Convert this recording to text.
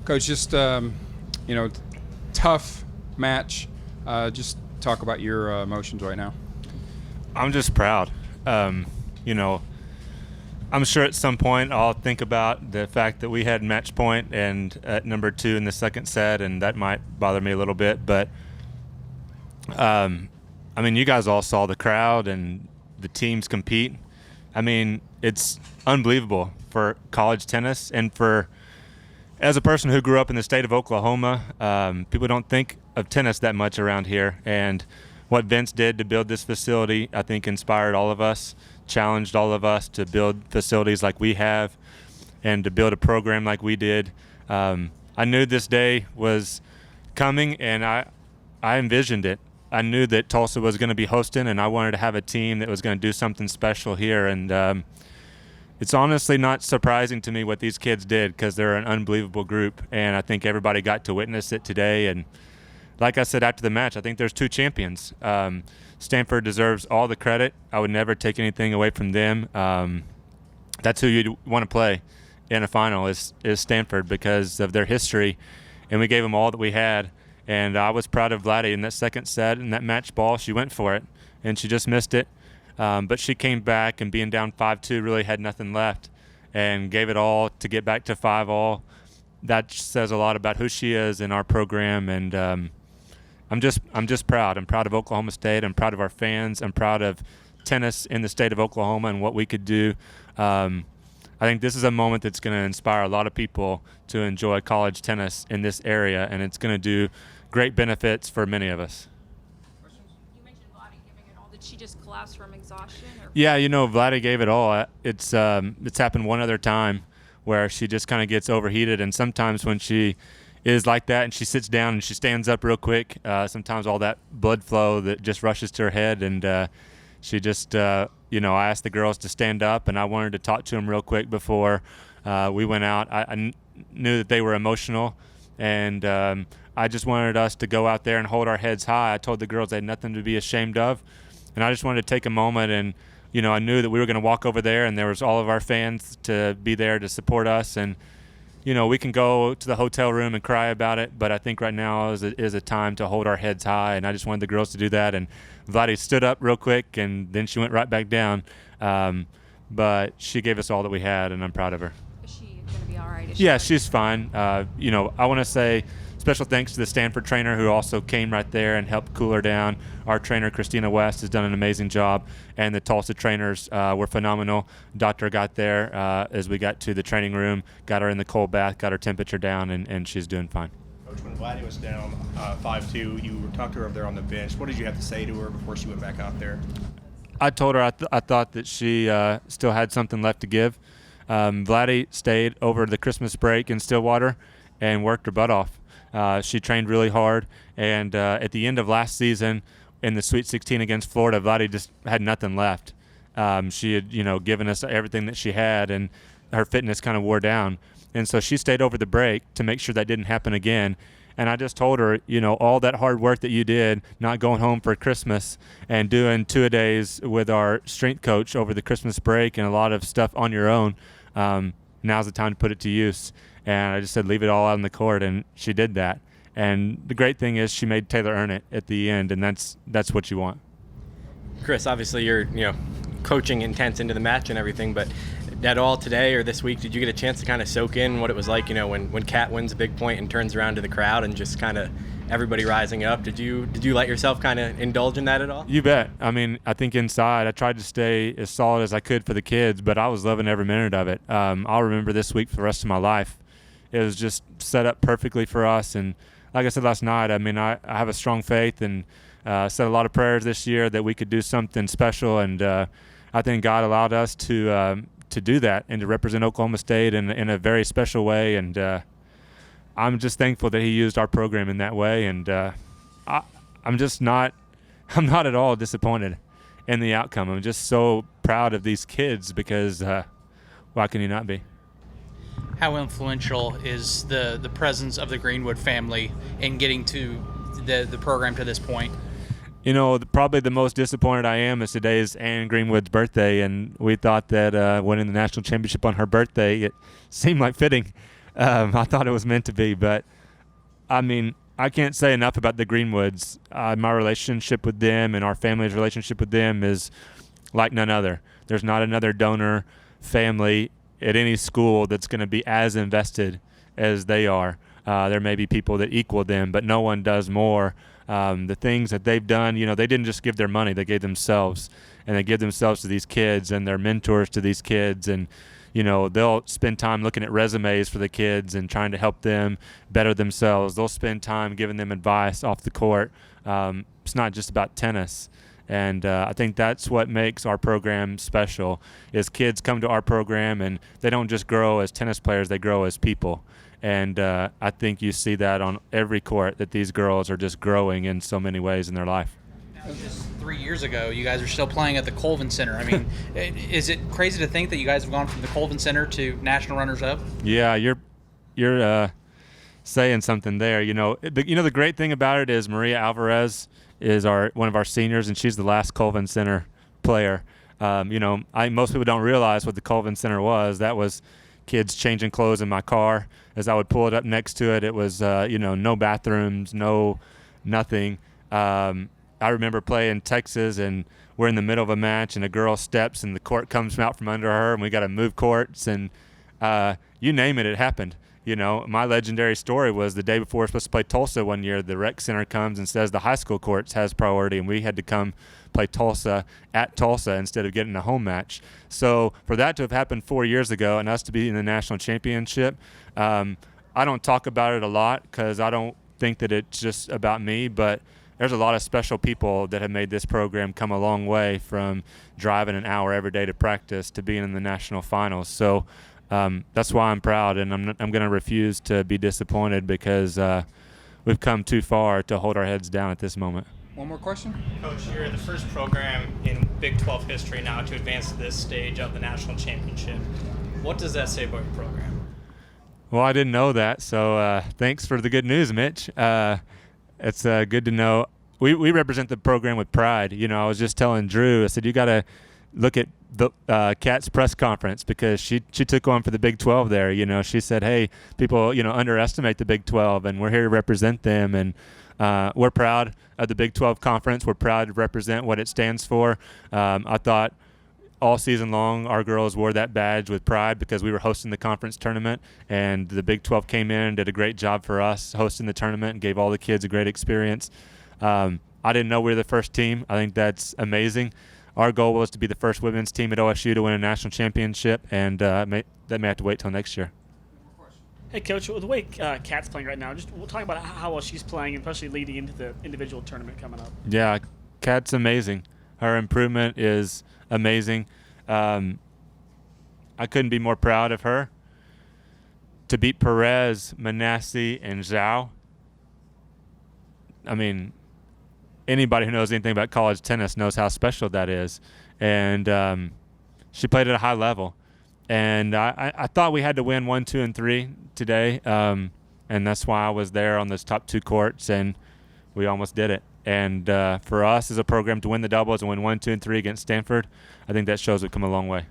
Coach, just tough match. Just talk about your emotions right now. I'm just proud. You know, I'm sure at some point I'll think about the fact that we had match point and at number 2 in the second set, and that might bother me a little bit. But, I mean, you guys all saw the crowd and the teams compete. I mean, it's unbelievable for college tennis, and as a person who grew up in the state of Oklahoma, people don't think of tennis that much around here. And what Vince did to build this facility, I think, inspired all of us, challenged all of us to build facilities like we have and to build a program like we did. I knew this day was coming, and I envisioned it. I knew that Tulsa was going to be hosting, and I wanted to have a team that was going to do something special here. And it's honestly not surprising to me what these kids did, because they're an unbelievable group, and I think everybody got to witness it today. And like I said after the match, I think there's 2 champions. Stanford deserves all the credit. I would never take anything away from them. That's who you want to play in a final is Stanford, because of their history, and we gave them all that we had. And I was proud of Vladdy in that second set. In that match ball, she went for it, and she just missed it. But she came back, and being down 5-2 really had nothing left and gave it all to get back to 5-all. That says a lot about who she is in our program, and I'm just proud. I'm proud of Oklahoma State. I'm proud of our fans. I'm proud of tennis in the state of Oklahoma and what we could do. I think this is a moment that's going to inspire a lot of people to enjoy college tennis in this area, and it's going to do great benefits for many of us. You mentioned Vladdy giving it all. Did she just collapse from exhaustion? Or? Yeah, Vladdy gave it all. It's happened one other time where she just kind of gets overheated, and sometimes when she is like that and she sits down and she stands up real quick, sometimes all that blood flow that just rushes to her head, and she just, I asked the girls to stand up, and I wanted to talk to them real quick before we went out. I knew that they were emotional, and I just wanted us to go out there and hold our heads high. I told the girls they had nothing to be ashamed of, and I just wanted to take a moment, and I knew that we were going to walk over there, and there was all of our fans to be there to support us, and we can go to the hotel room and cry about it, but I think right now is a time to hold our heads high, and I just wanted the girls to do that. And Vladdy stood up real quick, and then she went right back down, but she gave us all that we had, and I'm proud of her. Is she going to be all right? Yeah, she's fine. I want to say special thanks to the Stanford trainer who also came right there and helped cool her down. Our trainer, Christina West, has done an amazing job, and the Tulsa trainers were phenomenal. Doctor got there as we got to the training room, got her in the cold bath, got her temperature down, and she's doing fine. Coach, when Vladdy was down 5-2, you talked to her up there on the bench. What did you have to say to her before she went back out there? I told her I thought that she still had something left to give. Vladdy stayed over the Christmas break in Stillwater and worked her butt off. She trained really hard, and at the end of last season in the Sweet 16 against Florida, Vladdy just had nothing left. She had, given us everything that she had, and her fitness kind of wore down. And so she stayed over the break to make sure that didn't happen again. And I just told her, all that hard work that you did, not going home for Christmas and doing 2-a-days with our strength coach over the Christmas break and a lot of stuff on your own, now's the time to put it to use. And I just said, leave it all out on the court, and she did that. And the great thing is she made Taylor earn it at the end, and that's what you want. Chris, obviously you're coaching intense into the match and everything, but at all today or this week, did you get a chance to kind of soak in what it was like, when Kat wins a big point and turns around to the crowd and just kind of everybody rising up? Did you let yourself kind of indulge in that at all? You bet. I mean, I think inside I tried to stay as solid as I could for the kids, but I was loving every minute of it. I'll remember this week for the rest of my life. It was just set up perfectly for us, and like I said last night, I mean, I have a strong faith and said a lot of prayers this year that we could do something special, and I think God allowed us to do that and to represent Oklahoma State in a very special way, and I'm just thankful that he used our program in that way, and I'm not at all disappointed in the outcome. I'm just so proud of these kids because why can you not be? How influential is the presence of the Greenwood family in getting to the program to this point? Probably the most disappointed I am is today is Ann Greenwood's birthday, and we thought that winning the national championship on her birthday, it seemed like fitting. I thought it was meant to be, but I mean, I can't say enough about the Greenwoods. My relationship with them and our family's relationship with them is like none other. There's not another donor family at any school that's going to be as invested as they are. There may be people that equal them, but no one does more. The things that they've done, they didn't just give their money, they gave themselves. And they give themselves to these kids, and they're mentors to these kids. And, they'll spend time looking at resumes for the kids and trying to help them better themselves. They'll spend time giving them advice off the court. It's not just about tennis. And I think that's what makes our program special, is kids come to our program and they don't just grow as tennis players, they grow as people. And I think you see that on every court, that these girls are just growing in so many ways in their life. Now, just 3 years ago, you guys are still playing at the Colvin Center. I mean, is it crazy to think that you guys have gone from the Colvin Center to national runners-up? Yeah, you're saying something there. The great thing about it is Maria Alvarez is one of our seniors, and she's the last Colvin Center player. Most people don't realize what the Colvin Center was. That was kids changing clothes in my car. As I would pull it up next to it, it was no bathrooms, nothing. I remember playing Texas, and we're in the middle of a match, and a girl steps, and the court comes out from under her, and we got to move courts, and you name it, it happened. My legendary story was the day before we were supposed to play Tulsa one year, the rec center comes and says the high school courts has priority, and we had to come play Tulsa at Tulsa instead of getting a home match. So for that to have happened 4 years ago and us to be in the national championship, I don't talk about it a lot because I don't think that it's just about me, but there's a lot of special people that have made this program come a long way, from driving an hour every day to practice to being in the national finals. So that's why I'm proud, and I'm going to refuse to be disappointed, because we've come too far to hold our heads down at this moment. One more question? Coach, you're the first program in Big 12 history now to advance to this stage of the national championship. What does that say about your program? Well, I didn't know that, so thanks for the good news, Mitch. It's good to know. We represent the program with pride. I was just telling Drew, I said, you got to look at the Kat's press conference, because she took on for the Big 12 there. She said, hey, people, underestimate the Big 12, and we're here to represent them. And we're proud of the Big 12 conference. We're proud to represent what it stands for. I thought all season long our girls wore that badge with pride, because we were hosting the conference tournament, and the Big 12 came in and did a great job for us hosting the tournament and gave all the kids a great experience. I didn't know we were the first team. I think that's amazing. Our goal was to be the first women's team at OSU to win a national championship, and that may have to wait till next year. Hey, Coach, the way Kat's playing right now, we'll talk about how well she's playing, especially leading into the individual tournament coming up. Yeah, Kat's amazing. Her improvement is amazing. I couldn't be more proud of her. To beat Perez, Manassi, and Zhao, I mean, anybody who knows anything about college tennis knows how special that is. And she played at a high level. And I thought we had to win 1, 2, and 3 today. And that's why I was there on those top 2 courts, and we almost did it. And for us as a program to win the doubles and win 1, 2, and 3 against Stanford, I think that shows we've come a long way.